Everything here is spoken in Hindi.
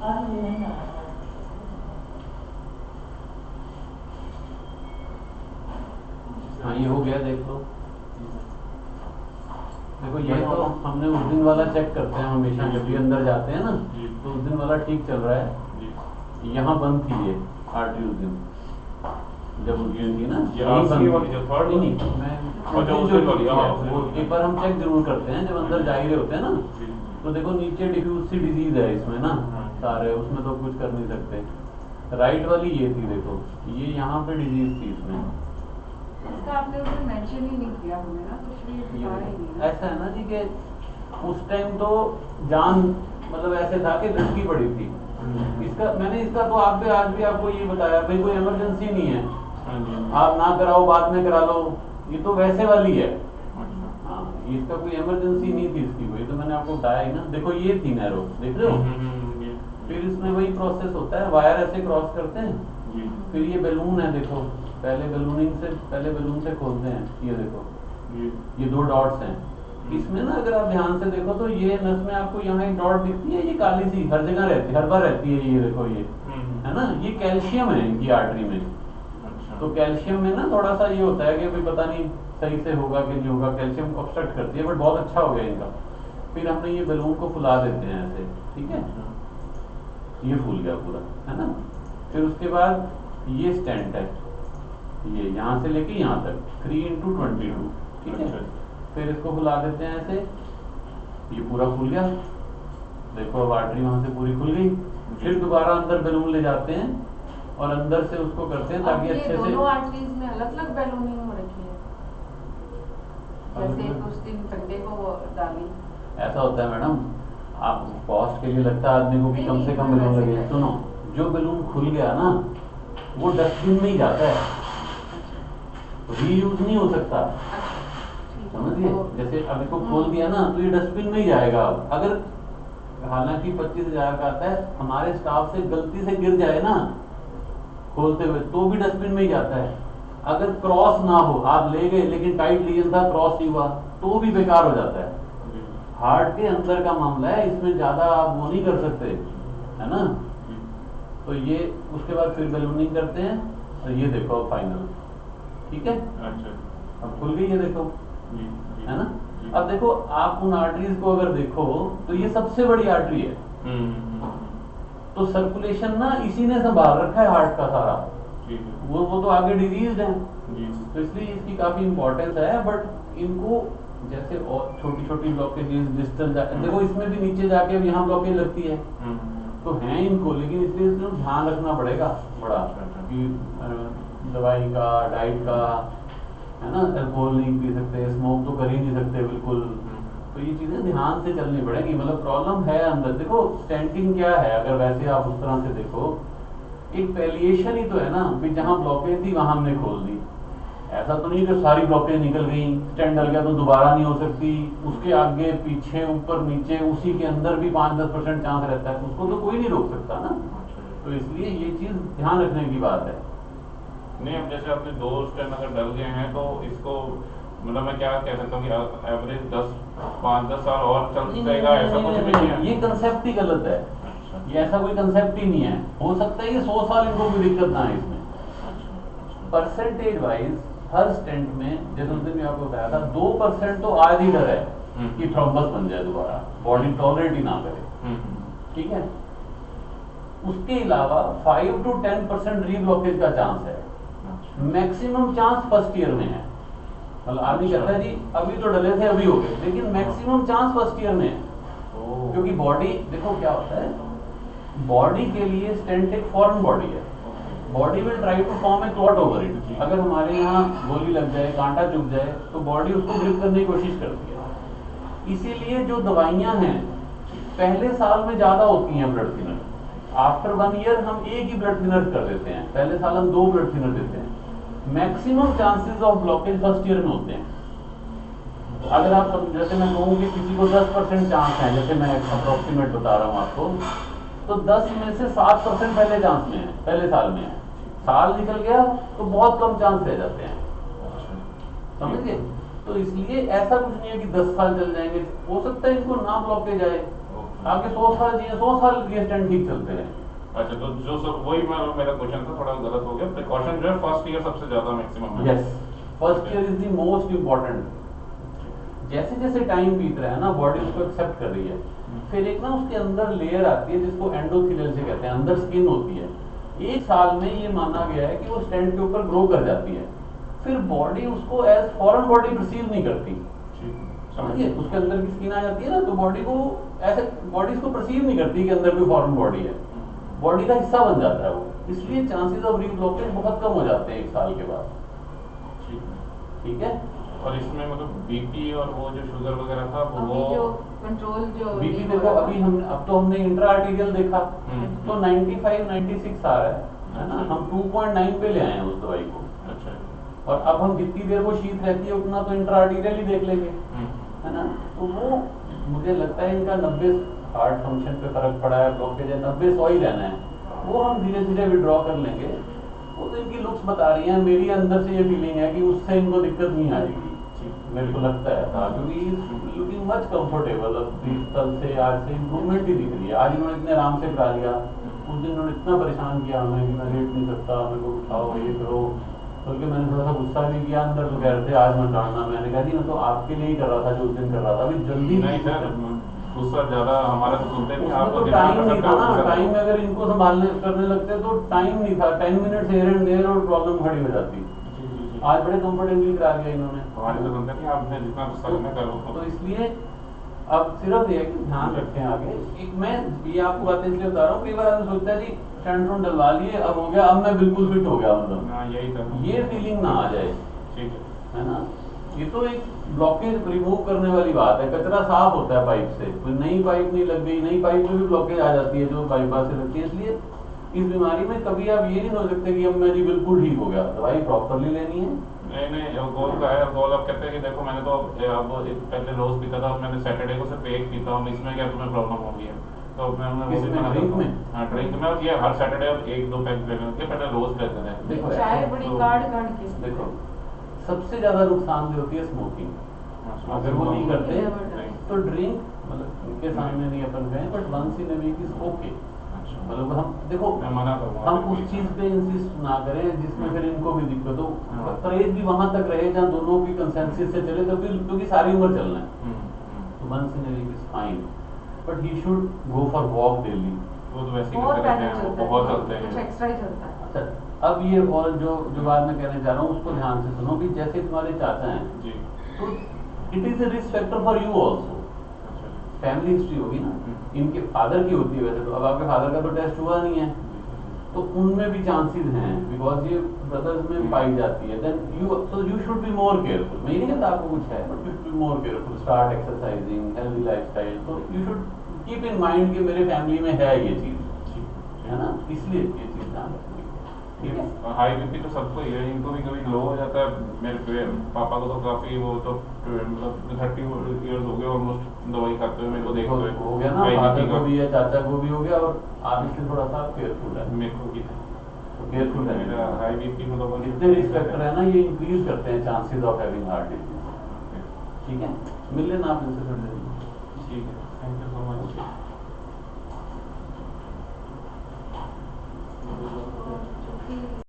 हाँ ये हो गया, देख लो। देखो ये तो हमने उस दिन वाला चेक करते हैं हमेशा जब भी अंदर जाते हैं ना, तो उस दिन वाला ठीक चल रहा है। यहाँ बंद थी ये आर्टरी उस दिन जब उनकी थी ना, नहीं मैं वो एक बार हम चेक जरूर करते हैं जब अंदर जा ही रहे होते हैं ना। तो देखो नीचे डिफ्यूज सी डिजीज है इसमें ना सारे, उसमें तो कुछ कर नहीं सकते। राइट वाली ये थी, देखो ये यहाँ पे डिजीज थी इसमें। इसका आपने उसे मेंशन ही नहीं किया हमें ना, कुछ भी दिखाया ही नहीं। ऐसा है ना जी कि उस टाइम तो जान मतलब ऐसे था कि लटकी पड़ी थी। इसका मैंने इसका तो आप भी आज भी आपको ये बताया भाई कोई इमरजेंसी नहीं है, आप ना कराओ बाद में करा लो, ये तो वैसे वाली है। हाँ इसका कोई इमरजेंसी नहीं थी इसकी कोई, तो मैंने आपको बताया ही ना। देखो ये थी नैरो, देख रहे हो। फिर इसमें वही प्रोसेस होता है, वायर ऐसे क्रॉस करते हैं। फिर ये बैलून है, देखो पहले बैलून से खोलते हैं। ये देखो ये दो डॉट्स हैं इसमें ना, अगर आप ध्यान से देखो तो ये नस में आपको यहाँ एक डॉट दिखती है, ये काली सी हर जगह रहती है, हर बार रहती है। ये देखो ये है ना, ये कैल्शियम है इनकी आर्टरी में। तो कैल्शियम में ना थोड़ा सा ये होता है कि भाई पता नहीं सही से होगा कि नहीं होगा, कैल्शियम ऑब्स्ट्रक्ट करती है, बट बहुत अच्छा हो गया इनका। फिर हमने ये बैलून को फुला देते हैं ऐसे, ठीक है, ये फूल गया पूरा, है ना। फिर उसके बाद ये स्टेंट है, ये यहाँ से लेके यहाँ तक 3x22, ठीक है। फिर इसको फुला देते हैं ऐसे, ये पूरा खुल गया। देखो अब आर्टरी वहां से पूरी खुल गई। फिर दोबारा अंदर बैलून ले जाते हैं और अंदर से उसको करते हैं ताकि अच्छे से। दोनों आर्टरीज में अलग-अलग बैलूनिंग हो रखी है, जैसे उस दिन संडे को डाली। ऐसा होता है मैडम, आप कॉस्ट के लिए लगता है आदमी को कि कम से कम बैलून लगे। सुनो, जो बैलून खुल गया ना वो डस्टबिन में ही जाता है, रीयूज नहीं हो सकता, समझिए। जैसे अब इसको खोल दिया ना तो ये डस्टबिन में ही जाएगा। अगर हालांकि 25,000 का आता है, हमारे स्टाफ से गलती से गिर जाए ना खोलते हुए तो भी डस्टबिन में ही जाता है। अगर क्रॉस ना हो, आप ले गए लेकिन टाइट लीजन था, क्रॉस नहीं हुआ, तो भी बेकार हो जाता है। हार्ट के अंदर का मामला है, इसमें ज्यादा आप वो नहीं कर सकते, है ना। तो ये उसके बाद फिर बैलूनिंग करते हैं और ये देखो फाइनल, ठीक है। अब खुल गई, ये देखो, है ना। अब देखो आप उन आर्टरीज को अगर देखो तो ये सबसे बड़ी आर्टरी है, तो सर्कुलेशन ना इसी ने संभाल रखा है हार्ट का सारा। वो तो आगे डिजीज है, तो इसलिए इसकी काफी इंपॉर्टेंस है। बट इनको जैसे और छोटी छोटी ब्लॉकेजेस डिस्टल देखो इसमें भी नीचे जाके अब यहाँ ब्लॉकेज लगती है, तो है इनको, लेकिन इसलिए ध्यान रखना पड़ेगा बड़ा कि दवाई का, डाइट का, है ना। अल्कोहल नहीं पी सकते, स्मोक तो कर ही नहीं सकते बिल्कुल। तो ये चीजें ध्यान से चलनी पड़ेगी। मतलब प्रॉब्लम है अंदर। देखो स्टेंटिंग क्या है, अगर वैसे आप उस तरह से देखो, एक पैलिएशन ही तो है ना, कि जहां ब्लॉकेज थी वहां हमने खोल दी। ऐसा तो नहीं कि सारी ब्लॉकेज निकल गई, स्टेंट डल गया तो दोबारा नहीं हो सकती। उसके आगे पीछे ऊपर नीचे उसी के अंदर भी 5-10% चांस रहता है, उसको तो कोई नहीं रोक सकता ना। तो इसलिए ये चीज ध्यान रखने की बात है। नहीं, अब जैसे अपने 2 स्टेंट अगर डल गए हैं तो इसको मतलब मैं क्या कह सकता हूँ कि एवरेज 5-10 साल और चल जाएगा, ऐसा कुछ भी नहीं है। ये कंसेप्ट ही गलत है। ये ऐसा कोई कंसेप्ट ही नहीं है। हो सकता है कि 100 साल इनको कोई दिक्कत ना है इसमें। परसेंटेज वाइज हर स्टेंट में, जैसे उस दिन मैं आपको बताया था, 2% तो आज ही डर है कि थ्रोम्बस बन जाए दोबारा, बॉडी टॉलरेट ही ना करे, ठीक है। उसके अलावा 5 to 10% रीब्लॉकेज का चांस है। मैक्सिमम चांस फर्स्ट ईयर में है। मतलब आदमी कहता है जी अभी तो डले थे अभी हो गए, लेकिन मैक्सिमम चांस फर्स्ट ईयर में है। क्योंकि बॉडी देखो क्या होता है, बॉडी के लिए स्टेंट एक फॉरेन बॉडी है। Body will try to form a clot over it. अगर हमारे यहाँ गोली लग जाए, कांटा चुभ जाए, तो बॉडी उसको ग्रिप करने की कोशिश करती है। इसीलिए जो दवाइयां हैं पहले साल में ज्यादा होती हैं ब्लड थिनर। आफ्टर 1 ईयर हम एक ही ब्लड थिनर कर देते हैं, पहले साल हम 2 ब्लड थिनर देते हैं। Maximum chances of blockage first year में होते हैं। अगर आप जैसे मैं कहूँ कि किसी को 10% चांस है, जैसे मैं अप्रोक्सीमेट बता रहा हूँ आपको, तो 10 में से 7% पहले चांस में है, पहले साल में है। साल निकल गया तो बहुत कम चांस रह जाते हैं, समझिए। तो इसलिए ऐसा कुछ नहीं है कि 10 साल चल जाएंगे, हो सकता है इनको ना ब्लॉकेज आए, आपके 100 साल जिए, 100 साल ये स्टेंट ठीक चलते हैं। अच्छा, तो जो सब वही मेरा क्वेश्चन था, थोड़ा गलत हो गया। प्रिकॉशन जो है फर्स्ट ईयर सबसे ज्यादा मैक्सिमम है। Yes, first year is the most important. जैसे जैसे टाइम बीत रहा है ना, बॉडी उसको एक्सेप्ट कर रही है। फिर एक ना उसके अंदर लेयर आती है जिसको एंडोथेलियल से कहते हैं, अंदर स्किन होती है। 1 साल में ये माना गया है कि वो स्टेंट के ऊपर ग्रो कर जाती है। फिर बॉडी उसको एज फॉरेन बॉडी परसीव नहीं करती, समझिए। उसके अंदर की स्किन आ जाती है ना, तो बॉडी को ऐसे, बॉडी इसको परसीव नहीं करती कि अंदर कोई फॉरेन बॉडी है, बॉडी का हिस्सा बन जाता है वो। इसलिए चांसेस ऑफ रीब्लॉकेज बहुत कम हो जाते हैं 1 साल के बाद। ठीक है। और इसमें मतलब बीपी और वो जो शुगर वगैरह था वो जो कंट्रोल जो बीपी देखो, अभी अब तो हमने इंट्रा आर्टीरियल देखा तो 95 96 आ रहा है ना। हम 2.9 पे ले आए हैं उस दवाई को। अच्छा। और अब हम जितनी देर वो शीत रहती है उतना तो इंट्रा आर्टीरियल ही देख लेंगे, है ना। तो वो मुझे लगता है इनका 90 हार्ट फंक्शन पे फर्क पड़ा है, ब्लॉकेज है, 90 100 ही रहना है। वो हम धीरे धीरे विड्रॉ कर लेंगे। वो तो इनकी लुक्स बता रही हैं, मेरी अंदर से ये फीलिंग है कि उससे इनको दिक्कत नहीं आएगी, मेरे को लगता है था, क्योंकि लुकिंग मच कंफर्टेबल। कल से आज से इम्प्रूवमेंट ही दिख रही है। आज इन्होंने इतने आराम से करा लिया, उस दिन उन्होंने इतना परेशान किया हमें कि मैं लेट नहीं सकता, मेरे को उठाओ, ये करो। बल्कि मैंने थोड़ा सा गुस्सा भी किया अंदर, तो कह रहे थे आज मत डालना। मैंने कहा जी मैं तो आपके लिए ही कर रहा था जो उस दिन कर रहा था, अभी जल्दी नहीं सर, गुस्सा ज्यादा हमारा तो सुनते नहीं, आप तो टाइम नहीं था ना। टाइम में अगर इनको संभालने करने लगते तो टाइम नहीं था, 10 मिनट हियर एंड देयर और प्रॉब्लम खड़ी हो जाती। आज बड़े कंफर्टेबली करा दिया इन्होंने। हमारे तो सुनते नहीं, आपने जितना गुस्सा करना करो। तो इसलिए अब सिर्फ ये है कि ध्यान रखें आगे। एक मैं ये आपको बातें इसलिए बता रहा हूँ, कई बार आदमी सोचता है जी स्टेंट डलवा लिए, अब हो गया, अब मैं बिल्कुल फिट हो गया, मतलब हाँ, यही था। ये फीलिंग ना आ जाए, ठीक है ना। ये तो एक ब्लॉकेज रिमूव करने वाली बात है। कचरा साफ होता है पाइप से, कोई नई पाइप नहीं लग गई, नई पाइप में भी ब्लॉकेज आ जाती है जो बाईपास से लगती है। इसलिए इस बीमारी में कभी आप ये नहीं सोच सकते कि अब मैं जी बिल्कुल ठीक हो गया। दवाई प्रॉपरली लेनी है। नहीं, गोल का है। गोल अब कहते हैं कि देखो मैंने तो अब पहले रोज पीता था, मैंने सैटरडे को सिर्फ 1 पीता हूँ, इसमें क्या तुम्हें प्रॉब्लम हो गई है? तो मैं ड्रिंक में, हाँ ड्रिंक में ये हर सैटरडे अब 1-2 पैक लेने होते, पहले रोज लेते थे। देखो चाय बड़ी काट के देखो, सबसे ज्यादा नुकसान जो होती है स्मोकिंग। अगर वो नहीं करते तो ड्रिंक, मतलब उनके सामने नहीं अपन गए, but once in a week is okay. मतलब हम देखो, मैं मना करूंगा, हम उस चीज पे इंसिस्ट ना करें जिसमें फिर इनको भी दिक्कत हो। परहेज भी वहां तक रहे जहाँ दोनों की कंसेंसस से चले, तो फिर क्योंकि सारी उम्र चलना है। तो once in a week is fine, but he should go for walk daily. वो तो वैसे ही करते हैं, बहुत चलते हैं, कुछ एक्स्ट्रा ही चलता है। अच्छा, अब ये और जो बात मैं कहने जा रहा हूँ उसको ध्यान से सुनो कि जैसे तुम्हारे चाचा हैं जी, तो it is a risk factor for you also. Family history होगी ना, इनके फादर की होती है वैसे तो, अब आपके फादर का तो टेस्ट हुआ नहीं है, तो उनमें भी चांसेस हैं, बिकॉज ये ब्रदर्स में पाई जाती है। Then you should be more careful. मैं ये नहीं कहता आपको कुछ है, but you should be more careful. Start exercising, healthy lifestyle. तो you should keep in mind कि मेरे फैमिली में है ये चीज, है ना, इसलिए ये चीज ध्यान रखनी। ठीक है। हाई बीपी तो सबको ही है, इनको भी कभी लो हो जाता है। मेरे पापा को तो काफी, वो तो मतलब 30 इयर्स हो गए ऑलमोस्ट दवाई खाते हुए, मेरे को देखते हुए हो गया ना, फादर को भी है, चाचा को भी हो गया, और आप इससे थोड़ा सा केयरफुल है। मेरे को भी केयरफुल है। मेरा हाई बीपी मतलब जितने रिस्क फैक्टर है ना, ये इंक्रीज करते हैं chances of having heart disease. ठीक है, मिल लेना आप इनसे थोड़ी देर में। ठीक है, थैंक यू सो मच।